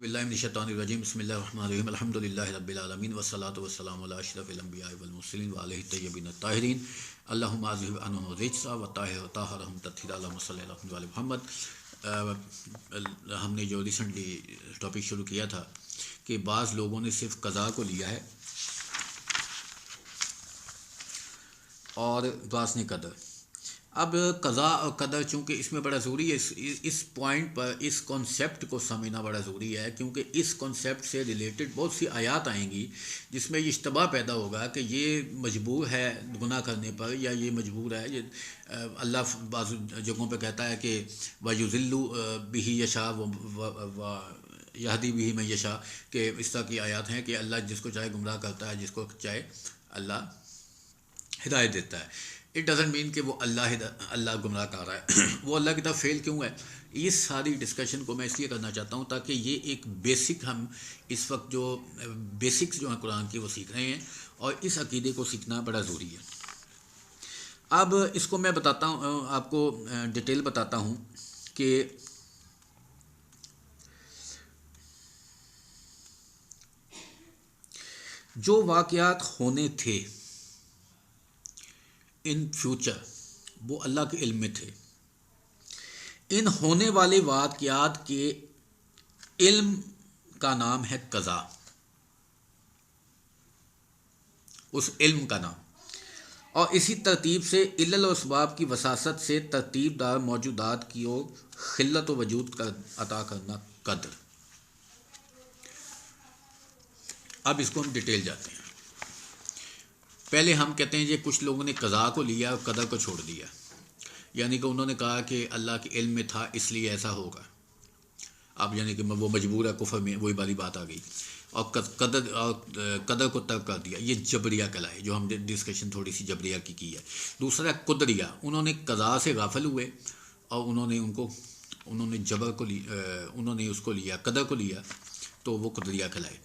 باللہ من الشیطان الرجیم بسم اللہ الرحمن الرحیم الحمد للہ رب العالمین والصلاۃ والسلام علی اشرف الانبیاء والمرسلین وعلیہ الطیبین الطاہرین اللہم اذہب عنہم الرجس وطہرہم تطہیرا اللہم صلی اللہ علیہ محمد۔ ہم نے جو ریسنٹلی ٹاپک شروع کیا تھا کہ بعض لوگوں نے صرف قضاء کو لیا ہے اور بعض نے قدر۔ اب قضاء اور قدر چونکہ اس میں بڑا ضروری ہے، اس پوائنٹ پر اس کانسیپٹ کو سمجھنا بڑا ضروری ہے، کیونکہ اس کانسیپٹ سے ریلیٹڈ بہت سی آیات آئیں گی جس میں یہ اشتباہ پیدا ہوگا کہ یہ مجبور ہے گناہ کرنے پر، یا یہ مجبور ہے اللہ بعض جگہوں پہ کہتا ہے کہ وَيُضِلُّ بِهِ يَشَاءُ وَيَهْدِي بِهِ مَن يَشَاء، کہ اس طرح کی آیات ہیں کہ اللہ جس کو چاہے گمراہ کرتا ہے، جس کو چاہے اللہ ہدایت دیتا ہے۔ اٹ ڈزنٹ مین کہ وہ اللہ گمراہ کر رہا ہے وہ اللہ کی طرف فیل کیوں ہے۔ اس ساری ڈسکشن کو میں اس لیے کرنا چاہتا ہوں تاکہ یہ ایک بیسک، ہم اس وقت جو بیسکس جو ہیں قرآن کی وہ سیکھ رہے ہیں، اور اس عقیدے کو سیکھنا بڑا ضروری ہے۔ اب اس کو میں بتاتا ہوں، آپ کو ڈیٹیل بتاتا ہوں کہ جو واقعات ہونے تھے ان فیوچر وہ اللہ کے علم میں تھے۔ ان ہونے والے واقعات کے علم کا نام ہے قضاء، اس علم کا نام، اور اسی ترتیب سے علل و اسباب کی وساست سے ترتیب دار موجودات کی خلت و وجود کا عطا کرنا قدر۔ اب اس کو ہم ڈیٹیل جاتے ہیں۔ پہلے ہم کہتے ہیں کہ کچھ لوگوں نے قضاء کو لیا اور قدر کو چھوڑ دیا، یعنی کہ انہوں نے کہا کہ اللہ کے علم میں تھا اس لیے ایسا ہوگا۔ اب یعنی کہ وہ مجبور ہے کفر میں، وہی والی بات آ گئی، اور قدر کو ترک کر دیا۔ یہ جبریہ کہلائے، جو ہم نے ڈسکشن تھوڑی سی جبریہ کی ہے۔ دوسرا قدریہ، انہوں نے قضاء سے غافل ہوئے اور انہوں نے جبر کو انہوں نے اس کو لیا، قدر کو لیا، تو وہ قدریہ کہلائے۔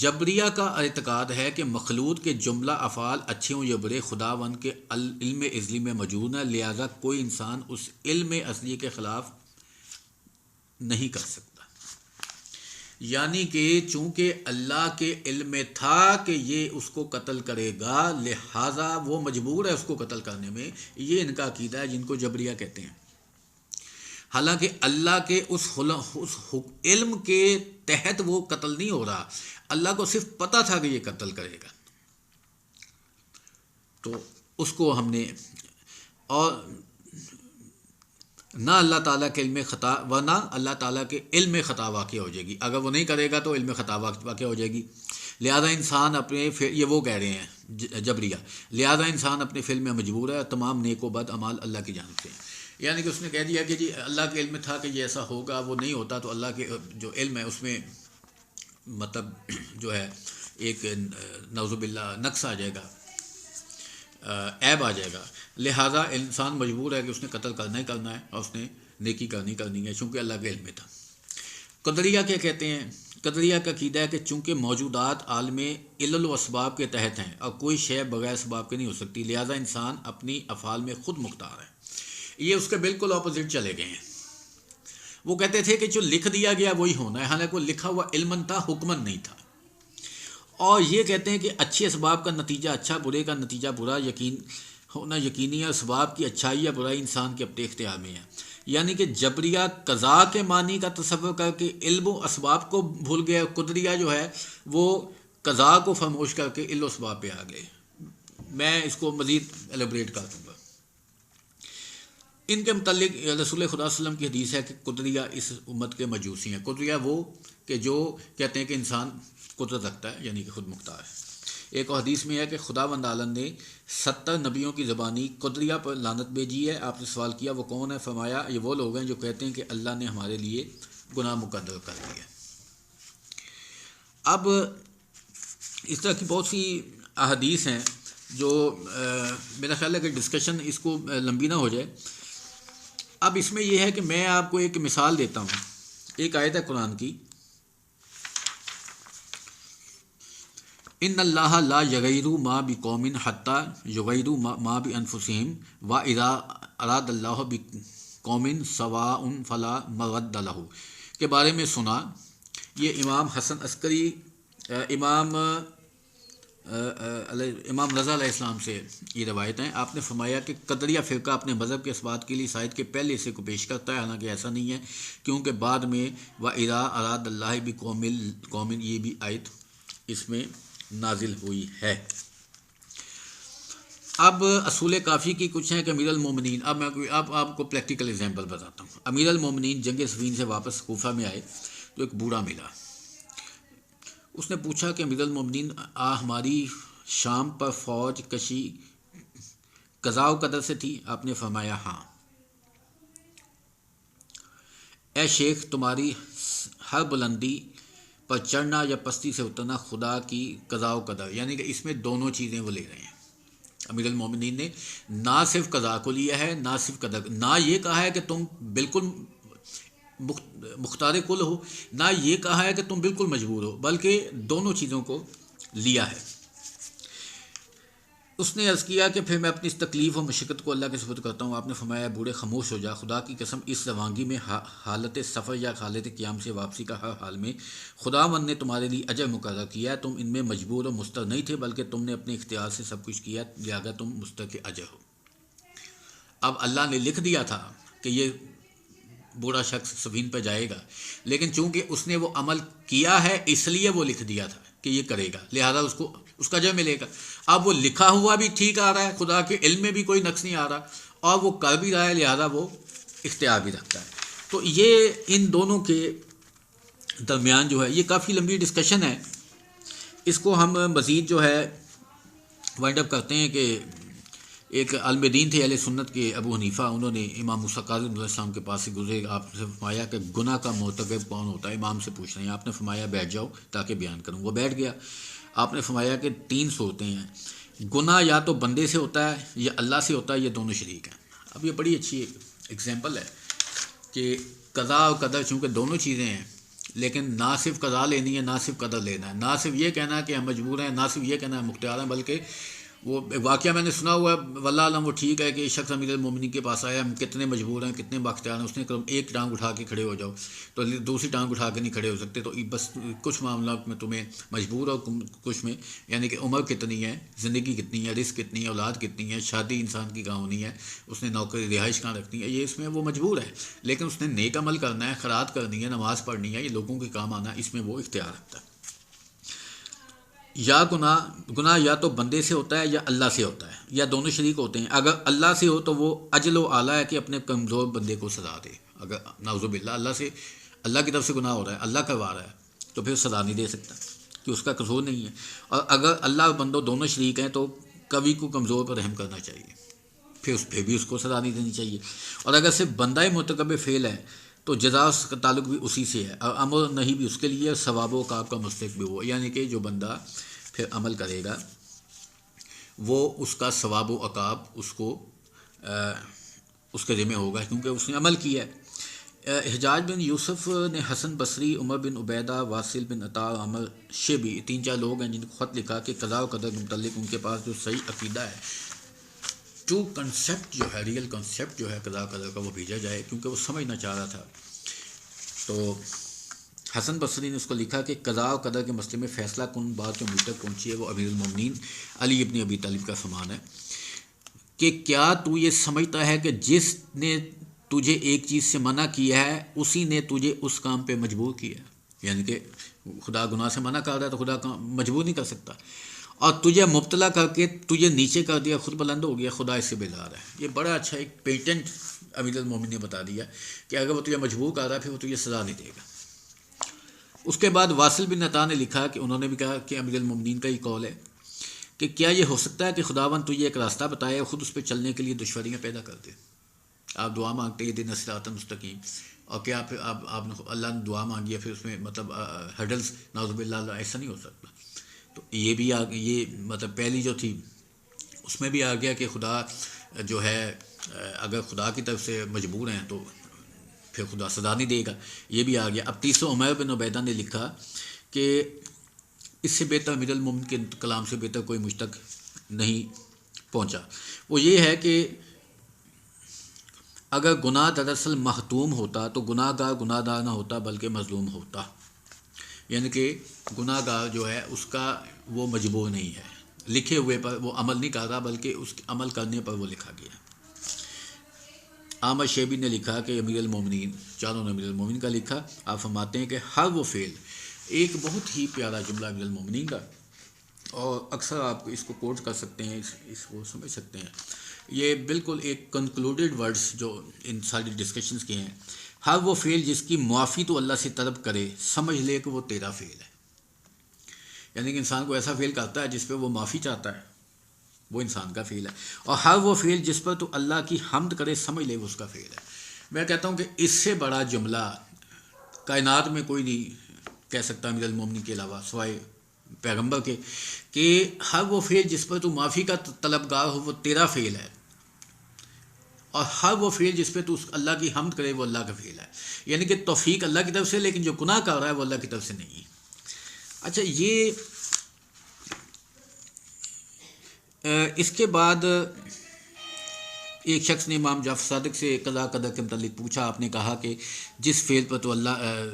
جبریہ کا اعتقاد ہے کہ مخلوق کے جملہ افعال اچھے ہوں یا برے خداوند کے علم ازلی میں موجود ہیں، لہذا کوئی انسان اس علم ازلی کے خلاف نہیں کر سکتا۔ یعنی کہ چونکہ اللہ کے علم میں تھا کہ یہ اس کو قتل کرے گا، لہذا وہ مجبور ہے اس کو قتل کرنے میں۔ یہ ان کا عقیدہ ہے، جن کو جبریہ کہتے ہیں۔ حالانکہ اللہ کے اس علم کے تحت وہ قتل نہیں ہو رہا، اللہ کو صرف پتہ تھا کہ یہ قتل کرے گا، تو اس کو ہم نے، اور نہ اللہ تعالیٰ کے علم میں خطا، ورنہ اللہ تعالیٰ کے علم میں خطا واقع ہو جائے گی۔ اگر وہ نہیں کرے گا تو علم میں خطا واقع ہو جائے گی، لہذا انسان اپنے یہ وہ کہہ رہے ہیں جبریہ، لہذا انسان اپنے فعل میں مجبور ہے، تمام نیک و بد اعمال اللہ کی جانب سے ہیں۔ یعنی کہ اس نے کہہ دیا کہ جی اللہ کے علم میں تھا کہ یہ ایسا ہوگا، وہ نہیں ہوتا تو اللہ کے جو علم ہے اس میں مطلب جو ہے ایک نعوذ باللہ نقص آ جائے گا، عیب آ جائے گا، لہٰذا انسان مجبور ہے کہ اس نے قتل کرنا ہی کرنا ہے، اور اس نے نیکی کرنی ہے، چونکہ اللہ کے علم میں تھا۔ قدریہ کیا کہتے ہیں؟ قدریہ کا عقیدہ ہے کہ چونکہ موجودات عالم علل و اسباب کے تحت ہیں اور کوئی شے بغیر اسباب کے نہیں ہو سکتی، لہٰذا انسان اپنی افعال میں خود مختار ہے۔ یہ اس کے بالکل اپوزٹ چلے گئے ہیں۔ وہ کہتے تھے کہ جو لکھ دیا گیا وہی ہونا ہے، حالانکہ وہ لکھا ہوا علماً تھا، حکماً نہیں تھا۔ اور یہ کہتے ہیں کہ اچھے اسباب کا نتیجہ اچھا، برے کا نتیجہ برا، یقین ہونا یقینی ہے، اسباب کی اچھائی یا برائی انسان کے اپنے اختیار میں ہے۔ یعنی کہ جبریہ قضاء کے معنی کا تصور کر کے علم و اسباب کو بھول گئے، اور قدریہ جو ہے وہ قضاء کو فراموش کر کے علم و اسباب پہ آ گئے۔ میں اس کو مزید ایلیبریٹ کر دوں گا۔ ان کے متعلق رسول خدا صلی اللہ علیہ وسلم کی حدیث ہے کہ قدریہ اس امت کے مجوسی ہیں۔ قدریہ وہ کہ جو کہتے ہیں کہ انسان قدرت رکھتا ہے، یعنی کہ خود مختار ہے۔ ایک اور حدیث میں ہے کہ خداوند عالم نے 70 نبیوں کی زبانی قدریہ پر لعنت بھیجی ہے۔ آپ نے سوال کیا وہ کون ہے؟ فرمایا یہ وہ لوگ ہیں جو کہتے ہیں کہ اللہ نے ہمارے لیے گناہ مقدر کر دیا۔ اب اس طرح کی بہت سی احادیث ہیں جو میرا خیال ہے کہ ڈسکشن اس کو لمبی نہ ہو جائے۔ اب اس میں یہ ہے کہ میں آپ کو ایک مثال دیتا ہوں، ایک آیت ہے قرآن کی، ان اللہ لا یغیر ما بقوم حتی یغیروا ما بانفسہم واذا اراد اللہ بقوم سواء فلا مرد لہ کے بارے میں سنا یہ امام حسن عسکری امام رضا علیہ السلام سے یہ روایت ہیں. آپ نے فرمایا کہ قدریہ فرقہ اپنے مذہب کے اثبات کے لیے اس آیت کے پہلے حصے کو پیش کرتا ہے، حالانکہ ایسا نہیں ہے، کیونکہ بعد میں وَإِذَا أَرَادَ اللَّهُ بِقَوْمٍ یہ بھی آیت اس میں نازل ہوئی ہے. اب اصول کافی کی کچھ ہیں کہ امیر المومنین، اب میں آپ کو پریکٹیکل ایگزامپل بتاتا ہوں. امیر المومنین جنگ صفین سے واپس کوفہ میں آئے تو ایک بوڑھا ملا. اس نے پوچھا کہ امیر المومنین، ہماری شام پر فوج کشی قضاء و قدر سے تھی؟ آپ نے فرمایا ہاں. اے شیخ، تمہاری ہر بلندی پر چڑھنا یا پستی سے اترنا خدا کی قضاء و قدر، یعنی کہ اس میں دونوں چیزیں وہ لے رہے ہیں. امیر المومنین نے نہ صرف قضاء کو لیا ہے، نہ صرف قدر، نہ یہ کہا ہے کہ تم بالکل مختار کل ہو، نہ یہ کہا ہے کہ تم بالکل مجبور ہو، بلکہ دونوں چیزوں کو لیا ہے. اس نے عرض کیا کہ پھر میں اپنی اس تکلیف و مشقت کو اللہ کے سپرد کرتا ہوں. آپ نے فرمایا بوڑھے خاموش ہو جا، خدا کی قسم اس روانگی میں حالت سفر یا حالت قیام سے واپسی کا ہر حال میں خداوند نے تمہارے لیے اجر مقرر کیا ہے. تم ان میں مجبور و مضطر نہیں تھے، بلکہ تم نے اپنے اختیار سے سب کچھ کیا، لہذا تم مستحق اجر ہو. اب اللہ نے لکھ دیا تھا کہ یہ بوڑھا شخص سفین پہ جائے گا، لیکن چونکہ اس نے وہ عمل کیا ہے اس لیے وہ لکھ دیا تھا کہ یہ کرے گا، لہذا اس کا اجر ملے گا. اب وہ لکھا ہوا بھی ٹھیک آ رہا ہے، خدا کے علم میں بھی کوئی نقص نہیں آ رہا، اور وہ کر بھی رہا ہے، لہذا وہ اختیار بھی رکھتا ہے. تو یہ ان دونوں کے درمیان جو ہے یہ کافی لمبی ڈسکشن ہے. اس کو ہم مزید جو ہے وائنڈ اپ کرتے ہیں کہ ایک عالم دین تھے اہل سنت کے ابو حنیفہ، انہوں نے امام موسیٰ کاظم علیہ السلام کے پاس سے گزرے. آپ نے فرمایا کہ گناہ کا مرتکب کون ہوتا ہے؟ امام سے پوچھ رہے ہیں. آپ نے فرمایا بیٹھ جاؤ تاکہ بیان کروں. وہ بیٹھ گیا. آپ نے فرمایا کہ 3 صورتیں ہیں، گناہ یا تو بندے سے ہوتا ہے یا اللہ سے ہوتا ہے، یہ دونوں شریک ہیں. اب یہ بڑی اچھی اگزامپل ہے کہ قضاء اور قدر چونکہ دونوں چیزیں ہیں، لیکن نہ صرف قضاء لینی ہے، نہ صرف قدر لینا ہے، نہ صرف یہ کہنا ہے کہ ہم مجبور ہیں، نہ صرف یہ کہنا ہے مختار ہیں، بلکہ وہ واقعہ میں نے سنا ہوا ہے، واللہ علم وہ ٹھیک ہے کہ شخص امیر المومنین کے پاس آیا، ہم کتنے مجبور ہیں، کتنے باختیار ہیں. اس نے کہا ایک ٹانگ اٹھا کے کھڑے ہو جاؤ، تو دوسری ٹانگ اٹھا کے نہیں کھڑے ہو سکتے. تو بس کچھ معاملات میں تمہیں مجبور اور کچھ میں، یعنی کہ عمر کتنی ہے، زندگی کتنی ہے، رزق کتنی ہے، اولاد کتنی ہے، شادی انسان کی کہاں ہونی ہے، اس نے نوکری رہائش کہاں رکھنی ہے، یہ اس میں وہ مجبور ہے. لیکن اس نے نیک عمل کرنا ہے، خیرات کرنی ہے، نماز پڑھنی ہے، یہ لوگوں کے کام آنا ہے، اس میں وہ اختیار رکھتا ہے. یا گناہ یا تو بندے سے ہوتا ہے یا اللہ سے ہوتا ہے، یا دونوں شریک ہوتے ہیں. اگر اللہ سے ہو تو وہ اجل و اعلیٰ ہے کہ اپنے کمزور بندے کو سزا دے. اگر نعوذ باللہ اللہ کی طرف سے گناہ ہو رہا ہے، اللہ کروا رہا ہے، تو پھر سزا نہیں دے سکتا کہ اس کا قصور نہیں ہے. اور اگر اللہ اور بندوں دونوں شریک ہیں تو کبھی کو کمزور پر رحم کرنا چاہیے، پھر بھی اس کو سزا نہیں دینی چاہیے. اور اگر صرف بندہ مرتکب فعل ہے تو جزا اس کا تعلق بھی اسی سے ہے، اور امر نہیں بھی اس کے لیے، ثواب و عقاب کا مستحق بھی وہ، یعنی کہ جو بندہ پھر عمل کرے گا وہ اس کا ثواب و عقاب اس کے ذمہ ہوگا، کیونکہ اس نے عمل کیا ہے. حجاج بن یوسف نے حسن بصری، عمر بن عبیدہ، واصل بن عطا، عمر شیبی، 3-4 لوگ ہیں جن کو خط لکھا کہ قضاء و قدر کے متعلق ان کے پاس جو صحیح عقیدہ ہے، ٹرو کنسیپٹ جو ہے، ریئل کنسیپٹ جو ہے قضاء و قدر کا، وہ بھیجا جائے، کیونکہ وہ سمجھنا چاہ رہا تھا. تو حسن بصری نے اس کو لکھا کہ قضاء و قدر کے مسئلے میں فیصلہ کن بات جو مجھ تک پہنچی ہے وہ امیر المومنین علی ابن ابی طالب کا فرمان ہے کہ کیا تو یہ سمجھتا ہے کہ جس نے تجھے ایک چیز سے منع کیا ہے اسی نے تجھے اس کام پہ مجبور کیا ہے. یعنی کہ خدا گناہ سے منع کر رہا ہے تو خدا مجبور نہیں کر سکتا، اور تجھے مبتلا کر کے تجھے نیچے کر دیا، خود بلند ہو گیا، خدا اس سے بیزار ہے. یہ بڑا اچھا ایک پیٹنٹ امیر المومنین نے بتا دیا کہ اگر وہ تجھے مجبور کر رہا ہے پھر وہ تجھے سزا نہیں دے گا. اس کے بعد واصل بن عطا نے لکھا کہ انہوں نے بھی کہا کہ امیر المومنین کا یہ قول ہے کہ کیا یہ ہو سکتا ہے کہ خداوند تجھے ایک راستہ بتائے اور خود اس پہ چلنے کے لیے دشواریاں پیدا کر دے. آپ دعا مانگتے اہدنا الصراط المستقیم، اور کیا پھر آپ نے اللہ نے دعا مانگی ہے، پھر اس میں مطلب ہرڈلس نعوذ باللہ ایسا نہیں ہو سکتا. تو یہ بھی یہ مطلب پہلی جو تھی اس میں بھی آ گیا کہ خدا جو ہے اگر خدا کی طرف سے مجبور ہیں تو پھر خدا سزا نہیں دے گا، یہ بھی آ گیا. اب تیسرا عمر بن عبیدہ نے لکھا کہ اس سے بہتر امیر المومنین کے کلام سے بہتر کوئی مجھ تک نہیں پہنچا. وہ یہ ہے کہ اگر گناہ دراصل محتوم ہوتا تو گناہ گار گناہ دار نہ ہوتا بلکہ مظلوم ہوتا. یعنی کہ گناہ گار جو ہے اس کا وہ مجبور نہیں ہے، لکھے ہوئے پر وہ عمل نہیں کر رہا بلکہ اس عمل کرنے پر وہ لکھا گیا۔ احمد شیبی نے لکھا کہ امیر المومنین، چاروں نے امیر المومنین کا لکھا، آپ فرماتے ہیں کہ ہر وہ فعل، ایک بہت ہی پیارا جملہ امیر المومنین کا، اور اکثر آپ اس کو کوٹ کر سکتے ہیں، اس کو سمجھ سکتے ہیں، یہ بالکل ایک کنکلوڈیڈ ورڈز جو ان ساری ڈسکشنز کے ہیں، ہر وہ فعل جس کی معافی تو اللہ سے طلب کرے سمجھ لے کہ وہ تیرا فعل ہے۔ یعنی کہ انسان کو ایسا فعل کرتا ہے جس پہ وہ معافی چاہتا ہے، وہ انسان کا فعل ہے، اور ہر وہ فعل جس پر تو اللہ کی حمد کرے سمجھ لے وہ اس کا فعل ہے۔ میں کہتا ہوں کہ اس سے بڑا جملہ کائنات میں کوئی نہیں کہہ سکتا امیر المومنین کے علاوہ سوائے پیغمبر کے، کہ ہر وہ فعل جس پر تو معافی کا طلبگار ہو وہ تیرا فعل ہے، اور ہر وہ فعل جس پہ تو اللہ کی حمد کرے وہ اللہ کا فعل ہے۔ یعنی کہ توفیق اللہ کی طرف سے، لیکن جو گناہ کر رہا ہے وہ اللہ کی طرف سے نہیں ہے۔ اچھا، یہ اس کے بعد ایک شخص نے امام جعفر صادق سے قضا قدر کے متعلق پوچھا، آپ نے کہا کہ جس فعل پر تو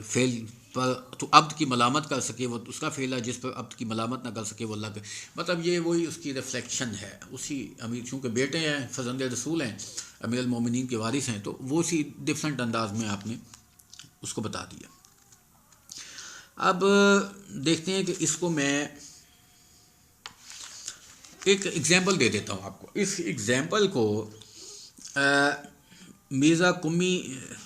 فعل پر تو عبد کی ملامت کر سکے وہ اس کا فعل ہے، جس پر عبد کی ملامت نہ کر سکے وہ اللہ کا، مطلب یہ وہی اس کی ریفلیکشن ہے، اسی امیر چونکہ بیٹے ہیں، فرزند رسول ہیں، امیر المومنین کے وارث ہیں، تو وہ اسی ڈفرینٹ انداز میں آپ نے اس کو بتا دیا۔ اب دیکھتے ہیں کہ اس کو میں ایک ایگزامپل دے دیتا ہوں آپ کو۔ اس ایگزامپل کو مرزا قمی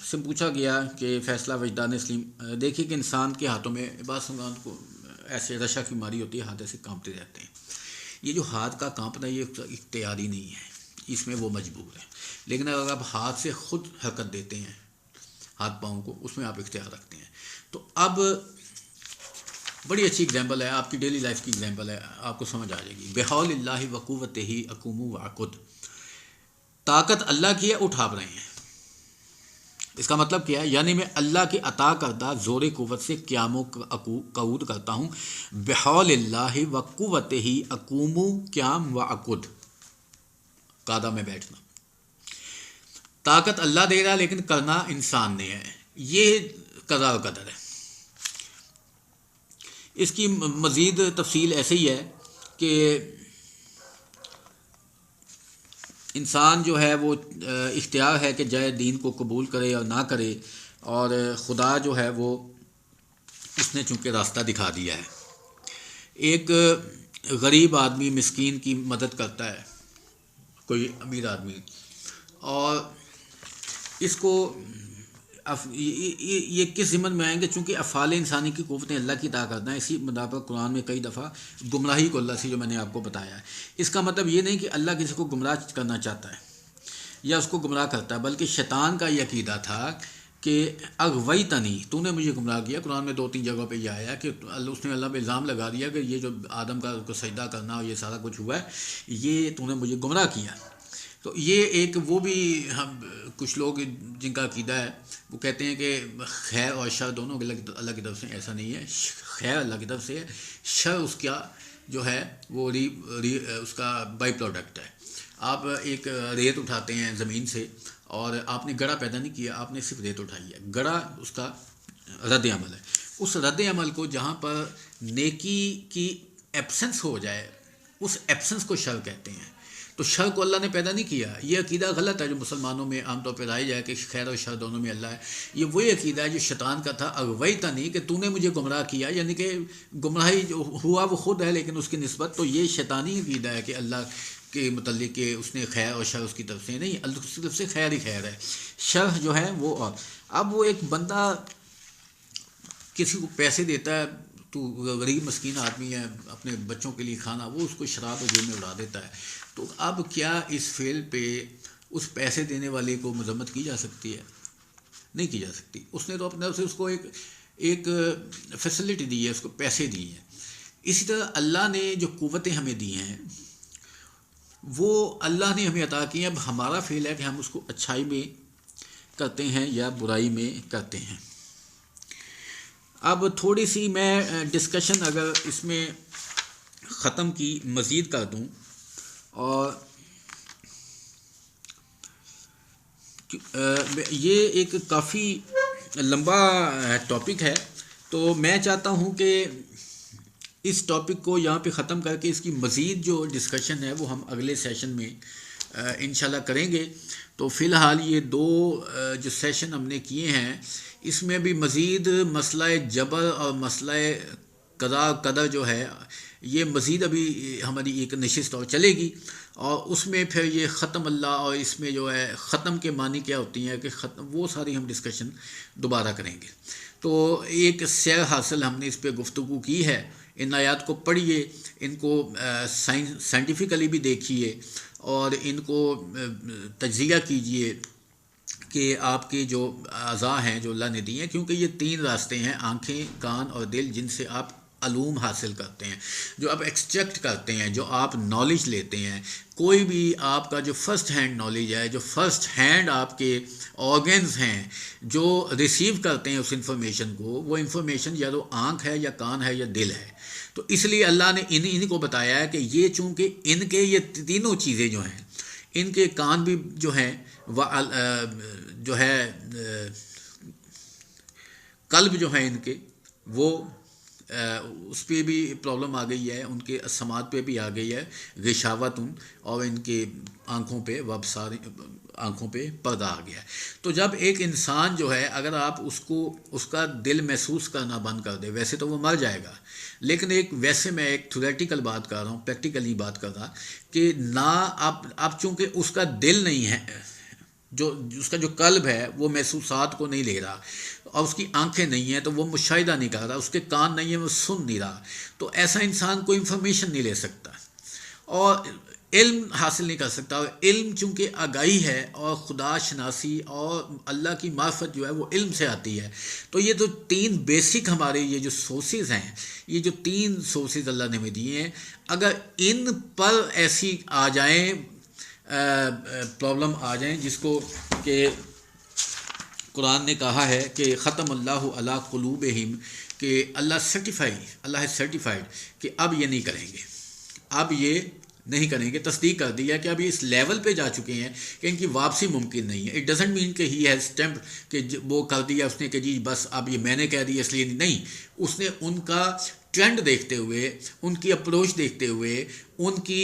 سے پوچھا گیا کہ فیصلہ وجدان سلیم، دیکھیے کہ انسان کے ہاتھوں میں بعض اوقات کو ایسے رشا کی بیماری ہوتی ہے، ہاتھ ایسے کانپتے رہتے ہیں۔ یہ جو ہاتھ کا کانپنا یہ اختیاری نہیں ہے، اس میں وہ مجبور ہے، لیکن اگر آپ ہاتھ سے خود حرکت دیتے ہیں ہاتھ پاؤں کو، اس میں آپ اختیار رکھتے ہیں۔ تو اب بڑی اچھی اگزامپل ہے، آپ کی ڈیلی لائف کی اگزامپل ہے، آپ کو سمجھ آ جائے گی۔ بحول اللہ و قوتہ اقوم واقعد، طاقت اللہ کی ہے، اٹھا رہے ہیں۔ اس کا مطلب کیا ہے؟ یعنی میں اللہ کے عطا کردہ زور قوت سے قیام و قعود کرتا ہوں۔ بحول اللہ و قوتہ اقوم قیام و اقعد، قعدہ میں بیٹھنا، طاقت اللہ دے رہا لیکن کرنا انسان نے ہے، یہ قضا و قدر ہے۔ اس کی مزید تفصیل ایسے ہی ہے کہ انسان جو ہے وہ اختیار ہے کہ جائے دین کو قبول کرے اور نہ کرے، اور خدا جو ہے وہ اس نے چونکہ راستہ دکھا دیا ہے۔ ایک غریب آدمی مسکین کی مدد کرتا ہے کوئی امیر آدمی، اور اس کو یہ کس ضمن میں آئیں گے؟ چونکہ افعال انسانی کی قوتیں اللہ کی عطا کرنا ہے، اسی مدار پر قرآن میں کئی دفعہ گمراہی کو اللہ سے، جو میں نے آپ کو بتایا ہے، اس کا مطلب یہ نہیں کہ اللہ کسی کو گمراہ کرنا چاہتا ہے یا اس کو گمراہ کرتا ہے، بلکہ شیطان کا یہ عقیدہ تھا کہ اغویتنی، تو نے مجھے گمراہ کیا۔ قرآن میں 2-3 جگہوں پہ یہ آیا کہ اس نے اللہ پہ الزام لگا دیا کہ یہ جو آدم کا کو سجدہ کرنا اور یہ سارا کچھ ہوا ہے، یہ تو نے مجھے گمراہ کیا۔ تو یہ ایک وہ بھی ہم کچھ لوگ جن کا عقیدہ ہے وہ کہتے ہیں کہ خیر اور شر دونوں اللہ کی طرف سے، ایسا نہیں ہے، خیر اللہ کی طرف سے ہے، شر اس کا جو ہے وہ اس کا بائی پروڈکٹ ہے۔ آپ ایک ریت اٹھاتے ہیں زمین سے، اور آپ نے گڑھا پیدا نہیں کیا، آپ نے صرف ریت اٹھائی ہے، گڑھا اس کا رد عمل ہے۔ اس رد عمل کو جہاں پر نیکی کی ایبسنس ہو جائے، اس ایبسنس کو شر کہتے ہیں۔ تو شر کو اللہ نے پیدا نہیں کیا، یہ عقیدہ غلط ہے جو مسلمانوں میں عام طور پہ رائج ہے کہ خیر اور شر دونوں میں اللہ ہے۔ یہ وہی عقیدہ ہے جو شیطان کا تھا، اغویتنی، کہ تو نے مجھے گمراہ کیا، یعنی کہ گمراہی جو ہوا وہ خود ہے لیکن اس کی نسبت تو یہ شیطانی عقیدہ ہے کہ اللہ کے متعلق کہ اس نے خیر اور شر اس کی طرف سے نہیں، اللہ کی طرف سے خیر ہی خیر ہے، شر جو ہے وہ۔ اور اب وہ ایک بندہ کسی کو پیسے دیتا ہے، تو غریب مسکین آدمی ہے، اپنے بچوں کے لیے کھانا، وہ اس کو شراب اور جیب میں اڑا دیتا ہے، تو اب کیا اس فعل پہ اس پیسے دینے والے کو مذمت کی جا سکتی ہے؟ نہیں کی جا سکتی۔ اس نے تو اپنے طرف سے اس کو ایک فیسلٹی دی ہے، اس کو پیسے دی ہیں۔ اسی طرح اللہ نے جو قوتیں ہمیں دی ہیں وہ اللہ نے ہمیں عطا کی ہیں، اب ہمارا فعل ہے کہ ہم اس کو اچھائی میں کرتے ہیں یا برائی میں کرتے ہیں۔ اب تھوڑی سی میں ڈسکشن اگر اس میں ختم کی مزید کر دوں، اور یہ ایک کافی لمبا ٹاپک ہے، تو میں چاہتا ہوں کہ اس ٹاپک کو یہاں پہ ختم کر کے اس کی مزید جو ڈسکشن ہے وہ ہم اگلے سیشن میں انشاءاللہ کریں گے. تو فی الحال یہ دو جو سیشن ہم نے کیے ہیں اس میں بھی مزید مسئلہ جبر اور مسئلہ قضا قدر جو ہے یہ مزید ابھی ہماری ایک نشست اور چلے گی، اور اس میں پھر یہ ختم اللہ اور اس میں جو ہے ختم کے معنی کیا ہوتی ہیں کہ ختم، وہ ساری ہم ڈسکشن دوبارہ کریں گے. تو ایک سیر حاصل ہم نے اس پہ گفتگو کی ہے. ان آیات کو پڑھیے، ان کو سائنٹیفکلی بھی دیکھیے اور ان کو تجزیہ کیجیے کہ آپ کے جو اعضاء ہیں جو اللہ نے دی ہیں، کیونکہ یہ تین راستے ہیں، آنکھیں، کان اور دل، جن سے آپ علوم حاصل کرتے ہیں، جو آپ ایکسٹریکٹ کرتے ہیں، جو آپ نالج لیتے ہیں. کوئی بھی آپ کا جو فرسٹ ہینڈ نالج ہے، جو فرسٹ ہینڈ آپ کے آرگنز ہیں جو ریسیو کرتے ہیں اس انفارمیشن کو، وہ انفارمیشن یا تو آنکھ ہے یا کان ہے یا دل ہے. تو اس لیے اللہ نے ان کو بتایا ہے کہ یہ چونکہ ان کے یہ تینوں چیزیں جو ہیں، ان کے کان بھی جو ہیں وہ جو ہے قلب جو ہیں ان کے، وہ اس پہ بھی پرابلم آ گئی ہے، ان کے سماعت پہ بھی آ گئی ہے غشاوتن، اور ان کے آنکھوں پہ وابصار، آنکھوں پہ پردہ آ گیا ہے. تو جب ایک انسان جو ہے اگر آپ اس کو اس کا دل محسوس کرنا بند کر دے، ویسے تو وہ مر جائے گا، لیکن ویسے میں ایک تھیوریٹیکل بات کر رہا ہوں، پریکٹیکلی بات کر رہا کہ نہ آپ چونکہ اس کا دل نہیں ہے، جو اس کا جو قلب ہے وہ محسوسات کو نہیں لے رہا، اور اس کی آنکھیں نہیں ہیں تو وہ مشاہدہ نہیں کر رہا، اس کے کان نہیں ہیں وہ سن نہیں رہا، تو ایسا انسان کوئی انفارمیشن نہیں لے سکتا اور علم حاصل نہیں کر سکتا. اور علم چونکہ آگاہی ہے اور خدا شناسی اور اللہ کی معرفت جو ہے وہ علم سے آتی ہے. تو یہ تو تین بیسک ہمارے یہ جو سورسز ہیں، یہ جو تین سورسز اللہ نے ہمیں دیے ہیں، اگر ان پر ایسی آ جائیں پرابلم آ جائیں جس کو کہ قرآن نے کہا ہے کہ ختم اللہ علی قلوبہم، کہ اللہ ہے سرٹیفائڈ کہ اب یہ نہیں کریں گے، اب یہ نہیں کریں گے، تصدیق کر دیا کہ اب یہ اس لیول پہ جا چکے ہیں کہ ان کی واپسی ممکن نہیں ہے. اٹ ڈزنٹ مین کہ ہی ہیز اسٹیمپ کہ وہ کر دیا اس نے کہ جی بس اب یہ میں نے کہہ دیا اس لیے نہیں. اس نے ان کا ٹرینڈ دیکھتے ہوئے، ان کی اپروچ دیکھتے ہوئے، ان کی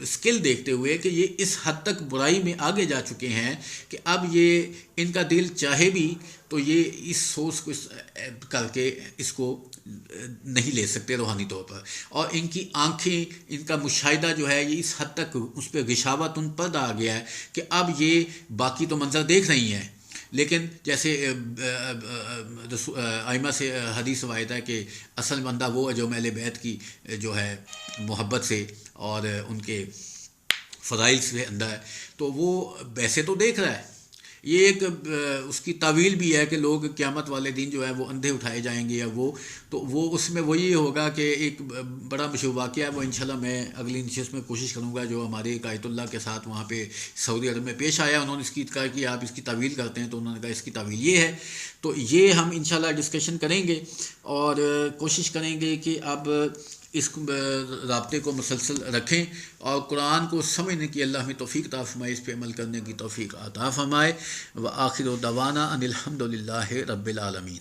اسکل دیکھتے ہوئے کہ یہ اس حد تک برائی میں آگے جا چکے ہیں کہ اب یہ ان کا دل چاہے بھی تو یہ اس سورس کو کر کے اس کو نہیں لے سکتے روحانی طور پر. اور ان کی آنکھیں، ان کا مشاہدہ جو ہے یہ اس حد تک اس پہ غشاوت ان پردہ آ گیا ہے کہ اب یہ باقی تو منظر دیکھ رہی ہیں، لیکن جیسے ائمہ سے حدیث روایت ہے کہ اصل بندہ وہ ہے جو اہل بیت کی جو ہے محبت سے اور ان کے فضائل سے اندھا ہے. تو وہ ویسے تو دیکھ رہا ہے، یہ ایک اس کی تعویل بھی ہے کہ لوگ قیامت والے دن جو ہے وہ اندھے اٹھائے جائیں گے، یا وہ اس میں وہی ہوگا کہ ایک بڑا مشہور واقعہ ہے، وہ انشاءاللہ میں اگلی نشست میں کوشش کروں گا، جو ہمارے ایک آیت اللہ کے ساتھ وہاں پہ سعودی عرب میں پیش آیا. انہوں نے اس کی کہا کہ آپ اس کی تعویل کرتے ہیں، تو انہوں نے کہا اس کی تعویل یہ ہے. تو یہ ہم انشاءاللہ ڈسکشن کریں گے اور کوشش کریں گے کہ اب اس رابطے کو مسلسل رکھیں اور قرآن کو سمجھنے کی اللہ ہمیں توفیق عطا فرمائے، اس پہ عمل کرنے کی توفیق عطا فرمائے. وآخر دعوانا ان الحمد للہ رب العالمین.